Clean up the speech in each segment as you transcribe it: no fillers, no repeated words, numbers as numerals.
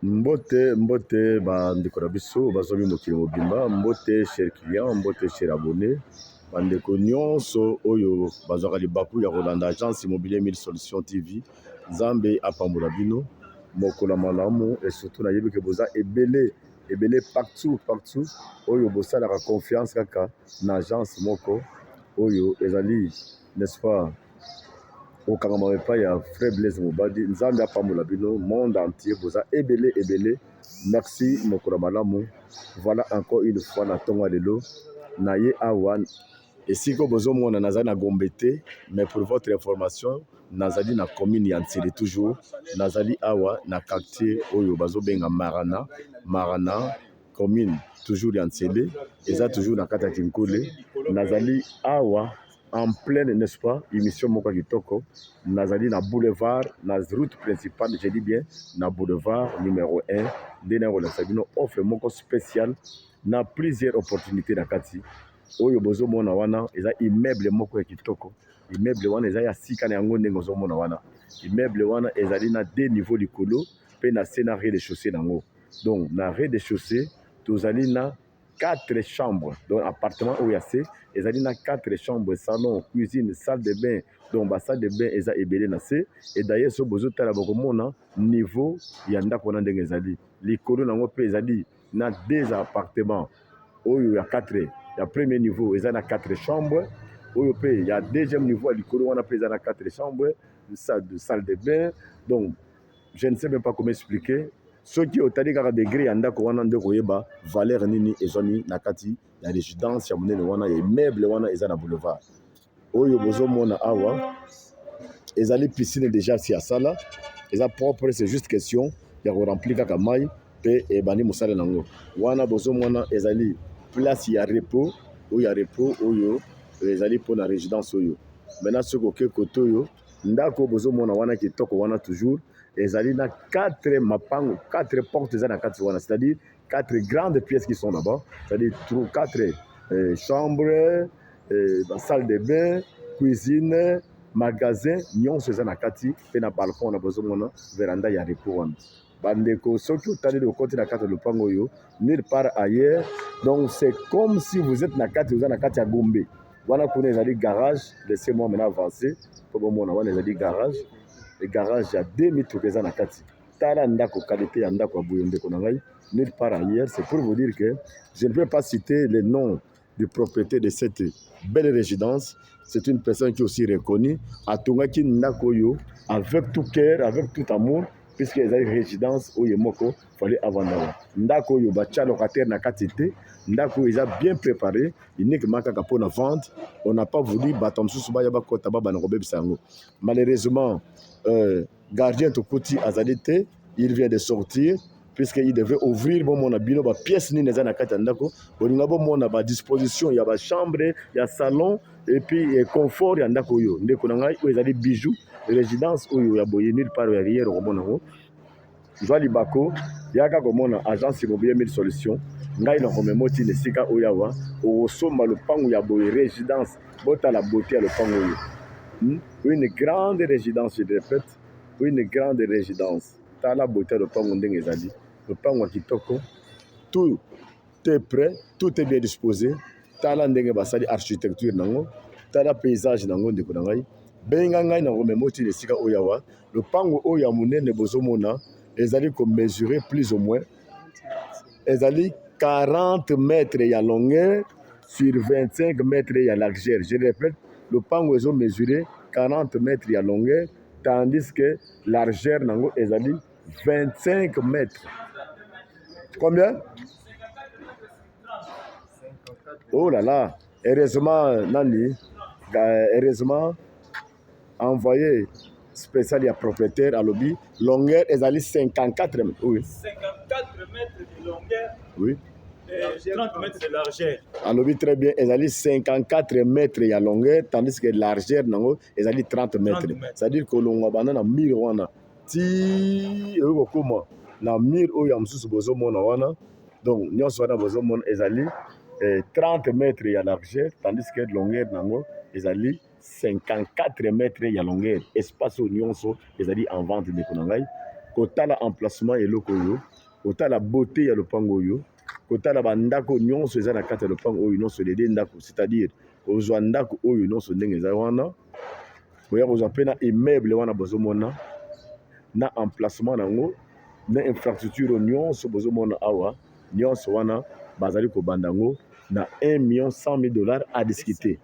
Mbote bandeko na biso bazomi mokili mobimba, mbote cher client, mbote cher abonné, bandeko nyonso oyo bazwaka libaku ya kolanda agence immobilier 1000 solutions TV, Nzambe apambola bino mokola malamu et surtout nayebi ke boza ebele partout oyo bosalaka confiance kaka na agence moko oyo ezali, n'est-ce pas, au Kangama epai ya Frère Blaise Mobadi. Nzambe apambola bino monde entier boza ebele. Merci mokola malamu. Voilà encore une fois na tonga lelo na ye awa esiko bozo mona nazali na Gombe te, mais pour votre information nazali na commune ya Ntsele toujours, nazali awa na quartier oyo bazo benga Marana commune toujours ya Ntsele, eza toujours na kata Kinkole. Nazali awa en pleine, n'est-ce pas, émission moko kitoko, nazali na boulevard, na route principale, je dis bien, na boulevard numéro 1, dena wala sabino offre moko spécial, na plusieurs opportunités na kati. Oyo bozo mona wana, eza immeuble moko ya kitoko, immeuble wana eza ya sika na yango ndenge bozo mona wana, immeuble wana ezali na 2 niveaux likolo, pe na scénario rez-de-chaussée nango. Donc na rez-de-chaussée, tozali na 4 chambres, donc appartement où il y a ezali na 4 chambres, salon, cuisine, salle de bain. Donc ba salle de bain eza ebele na se, et d'ailleurs so bozo tala bokomona niveau ya ndako na ndenge ezali. Likolo nango pe ezali na 2 appartements oyo ya 4, ya premier niveau eza na 4 chambres, oyo pe ya deuxième niveau ya likolo wana pe eza na 4 chambres, salle de bain. Donc je ne sais même pas comment expliquer. Ceux qui ont tali kaka degré ya ndako wana nde koyeba valeur nini ezoni na kati ya résidence ya monene wana ya immeuble wana eza na boulevard. Oyo bozo mona awa ezali piscine déjà si asala, eza propre, c'est juste question ya ko remplir kaka mai pe ebani musala nango. Wana bozo mona ezali place ya repos oyo ezali pour la résidence oyo. Maintenant ce que côté oyo ndako bozo mona wana kitoko wana toujours ezali na 4 mapango, 4 portes eza na kati wana, c'est-à-dire 4 grandes pièces qui sont là-bas, c'est-à-dire 4 chambres, salle de bain, cuisine, magasin, nyonso eza na kati, pe na balcon na bozo mona véranda ya repos wana. Bandeko soki otali le côté na kati de lopango oyo nulle part ailleurs, donc c'est comme si vous êtes na kati, vous êtes na kati ya Gombe. Wana kuna ezali garage, laissez-moi maintenant avancer po bomona wana ezali garage. Le garage a 2 mètres eza na kati. Tala ndako qualité ya ndako ya boyo ndeko na ngai nulle part ailleurs. C'est pour vous dire que je ne peux pas citer le nom du propriétaire de cette belle résidence. C'est une personne qui est aussi reconnue. Atongaki ndako yo avec tout cœur, avec tout amour, puisque les résidence oyo moko fallait avant d'avoir. Ndako yo bacha locataire na kati te. Ndako eza bien préparé, uniquement kaka pour la vente. On n'a pas voulu batom sous ba yaba kota ba na robe bisango. Malheureusement gardien Tokoti Azalite, il vient de sortir puisqu'il devait ouvrir bon mon abino ba pièce ni neza na kati ndako bolinga bon mon ba disposition ya ba chambre ya salon et puis confort ya ndako yo ndeko na ngai ezali bijoux résidence oyo ya boye nulle part arrière au monango Joa Libako yaka komona agence immobilier 1000 solutions ngai na komemoti ne sika oyawa o somba le pango ya boye résidence bota la beauté ya le pango yo. Une grande résidence, je répète, une grande résidence. T'as la beauté de Pango Ndengezali, le Pango Kitoko, tout est prêt, tout est bien disposé. T'as la Ndengebasali architecture, t'as la paysage, de Konangai. Bengangai, Moti, de Sika Oyawa, le Pango Oyamune, Nebozomona, ils allaient mesurer plus ou moins. Ils allaient 40 mètres à longueur sur 25 mètres à largeur. Je répète, le pango est mesuré 40 mètres à longueur, tandis que largeur est 25 mètres. Combien? Oh là là, heureusement, Nani, heureusement, envoyé spécial à propriétaire à lobby, longueur est 54 mètres. Oui. 54 mètres de longueur. Oui. 30 mètres de largeur. Alors, très bien, ils ont 54 mètres de longueur, tandis que largeur, ils ont 30 mètres. C'est-à-dire que l'on a un mur, si comment na mur où il y a un besoin wana donc nous sommes besoin ils 30 mètres de largeur, tandis que longueur, ils ont 54 mètres de longueur. Espace où nous sommes en vente de Konangai. Côté l'emplacement et le koyo, côté la beauté et le pangoyo. Kotala bandako nyonso eza na kati ya lopango oyo nyonso lede ndako, c'est-à-dire kozwa ndako oyo nyonso ndenge eza wana koya kozwa mpe na immeuble wana bozomona na emplacement nango na infrastructure nyonso bozomona awa nyonso wana bazali kobanda yango na $1,100,000 à discuter.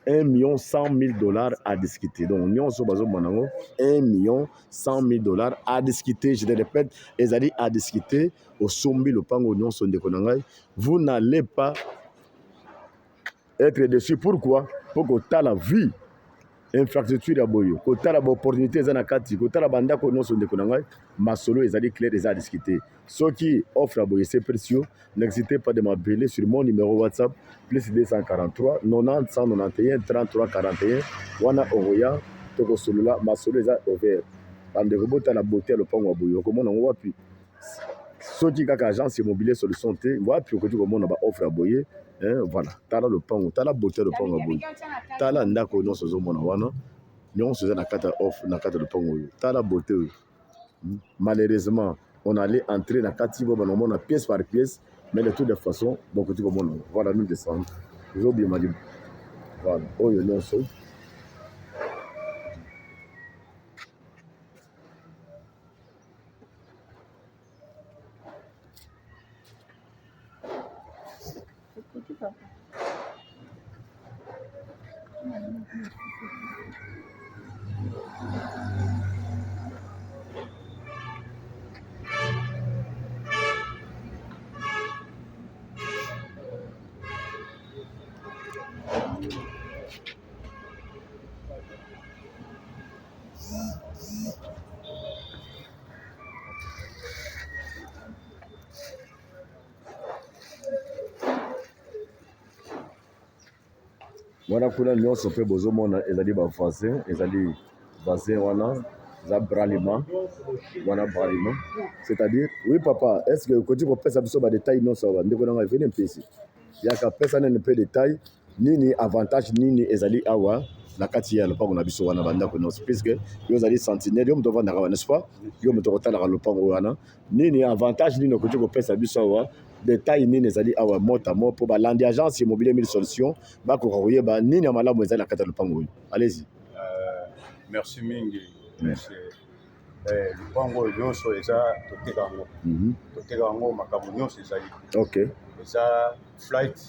$1,100,000 à discuter. Donc, nous avons $1,100,000 à discuter. Je le répète, ils allaient à discuter au sommet le pango nous sommes de Konangai. Vous n'allez pas être dessus. Pourquoi? Pour que tu aies la vie. Infrastructure à boyo, quand tu as l'opportunité de nakati, quand tu as la banda ko non son de Konangai, ma solo ils allaient clair, ils à discuter. Ceux qui offrent à boyo c'est précieux, n'hésitez pas de m'appeler sur mon numéro WhatsApp plus 243 90 191 33 41. Wana Oroya, toko solo là, ma solo ils a ouvert. Bande robota la beauté le pango à boyo, comment on voit puis. Ceux qui ont agence immobilier solution T, voient puis que comment on va offre à boyer. Voilà, tala le pango, tala beauté le pango à boyo. Tala ndako non sozo mona wana non sozo na kata off na kata le pango yo tala beauté. Malheureusement on allait entrer na kati bo na mona pièce par pièce, mais de toute façon beaucoup tu comme voilà nous descendre toujours bien mali voilà oyo non so wana kuna nyonso mpe bozomona ezali bavoisin ezali voisin wana za bralima wana bralima c'est-à-dire oui papa est-ce que koti kopesa biso badetail nyonso awa ndeko nanga eveni mpesi yaka pesa nene mpe detail nini avantage nini ezali awa na kati ya lopango na biso wana bandako nyonso puisque yo ozali sentinelle yo moto ovandaka awa n'est-ce pas yo moto kotalaka lopango wana nini avantage nini okoti kopesa biso awa détail nini ezali awa mota mo po balandi agence immobilier mille solution bakoka koyeba nini ya malamu ezali na kati ya lopango oyo allez-y. Merci mingi merci. Lopango oyo nyonso eza toteka yango makambo nyonso ezali ok eza flight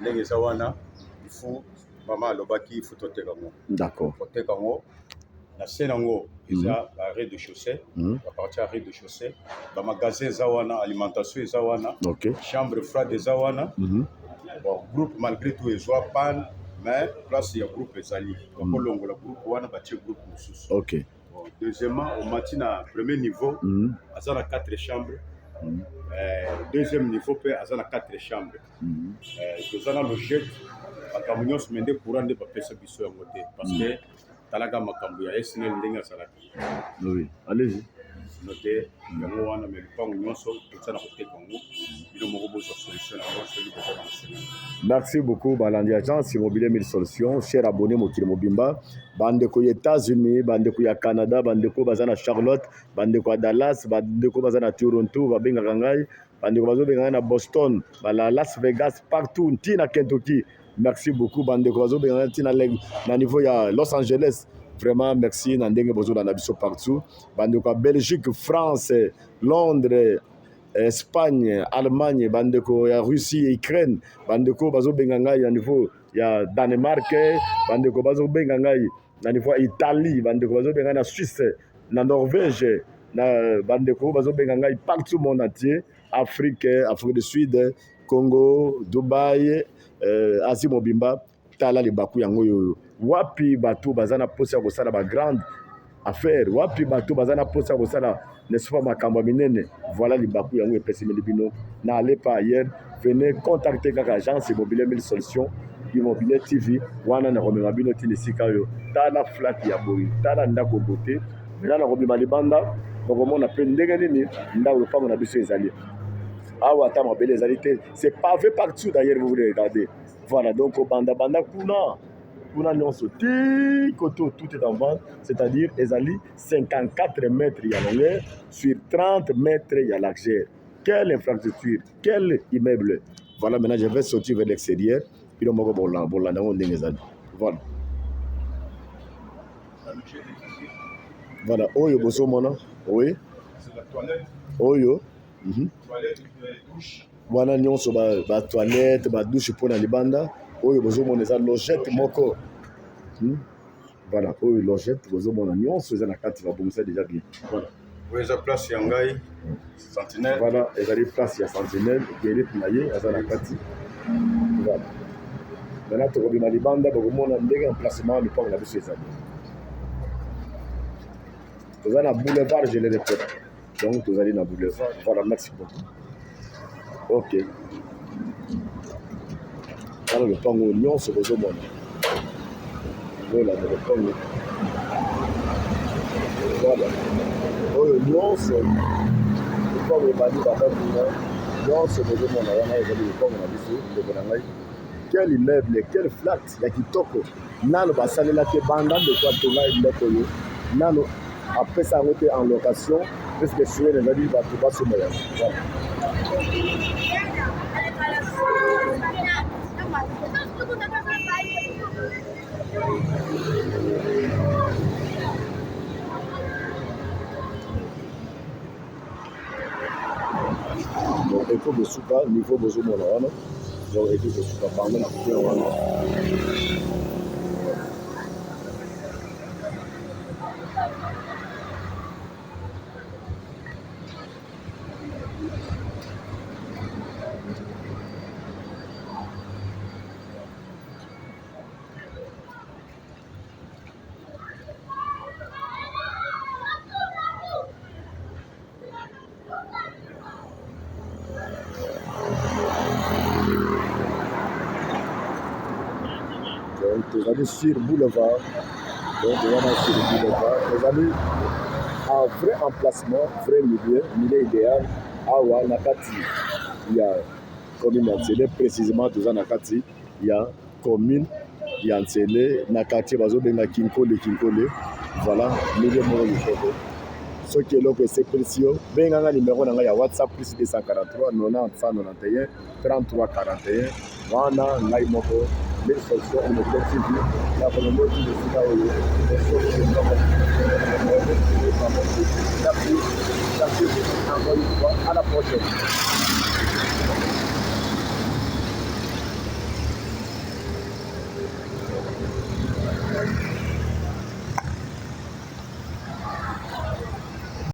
ndenge eza wana ifu mama alobaki ifu toteka yango d'accord toteka yango na se nango eza rez-de-chaussée baparti ya rez-de-chaussée bamagasin eza wana alimentation eza wana chambre froide eza wana bon groupe malgré tout ezwa panne mais place ya groupe ezali bakolongola groupe wana batie groupe mosusu ok bon, deuxièmement omati na premier niveau aza na 4 chambres deuxième niveau mpe aza na 4 chambres toza na logete makambo nyonso me nde courant nde bapesa biso yango te parce que talaka makambo ya SNL ndenge azalaki oui allez-y note yango wana me lupango nyonso toza na koteka yango bino moko bozwa solution yango soki boza na SNL. Merci beaucoup balandi agence immobilier mille solutions cher abonné mokili mobimba bandeko ya États-Unis bandeko ya Canada bandeko baza na Charlotte bandeko ya Dallas bandeko baza na Toronto babengaka ngai bandeko bazobenga ngai na Boston bala Las Vegas partout ntina Kentucky. Merci beaucoup bandeko bazobenga ngai ntina na niveau ya Los Angeles. Vraiment merci na ndenge bozolanda biso partout bandeko ya Belgique France Londres Espagne, Allemagne, bandeko ya Russie, Ukraine, bandeko bazobenga ngai na niveau ya Danemark, bandeko bazobenga ngai na niveau ya Italie, bandeko bazobenga na Suisse, na Norvège, na bandeko bazobenga ngai partout monde entier, Afrique, Afrique du Sud, Congo, Dubaï, Asie mobimba, tala libaku yango yoyo. Wapi bato bazana posa kosala ba grande affaire wapi bato bazana posa kosala n'est-ce pas makambo minene. Voilà libaku yango epesemeli bino na allez pas ailleurs, venez contacter kaka agence immobilier 1000 solutions immobilier TV wana na komema bino tini sika yo tala flat ya boyi tala ndako bote mena na komema libanda bokomona pe ndenge nini ndako lopango na biso ezali awa ata mabele ezali te, c'est pavé partout d'ailleurs vous voulez regarder. Voilà donc banda kuna nyonso ti koto tout est en vente, c'est-à-dire ezali 54 mètres ya longueur sur 30 mètres ya largeur. Quelle infrastructure, quel immeuble. Voilà, maintenant je vais sortir vers l'extérieur puis on va bolanda ndenge ezali. Voilà. Voilà, oyo boso mona, oui. C'est la toilette. Oyo. Toilette, douche. Wana nyonso ba toilette, ba douche pour na libanda. Oyo bozo mona eza logette moko. Voilà, oyo logette bozo mona nyonso eza na kati ba bongisa déjà bien. Voilà. Oui, eza place ya ngai Sentinelle. Voilà, ezali place ya Sentinelle, guérite na ye eza na kati. Voilà. Maintenant tokobima libanda bokomona ndenge emplacement lopango na biso ezali. Toza na boulevard, je le répète. Donc tozali na boulevard. Voilà, merci beaucoup. Ok. Voilà le pango nyonso bozomona. Voilà le pango. Voilà. Oyo nyonso le pango ebandi bakakuna nyonso bozomona wana ezali le pango na biso ndeko na ngai. Quel immeuble, quel flat ya kitoko. Nano basalela te banda ndeko atonga ndeko oyo. Nano apesa yango te en location parce que souvent ezali bato basomela. Voilà. Donc eko bosuka niveau bozomona wana donc eko bosuka bango na kote wana. Donc, vous allez sur boulevard. Donc, vous allez sur le boulevard. Vous allez en vrai emplacement, vrai milieu idéal. Awa, Nakati, il y a commune Ansele, précisément, tout ça, Nakati, il y a commune Ansele, Nakati, Bazo, Benga, Kinkole. Voilà, milieu Moro, ce qui est là, c'est précieux. Benga, numéro, il y a WhatsApp, plus 243, 90, 191, 33, 41. Wana, Naimoko. Les solutions immobilières TV, la volonté de Sikaoyo, les solutions de merci, encore une fois, à la prochaine.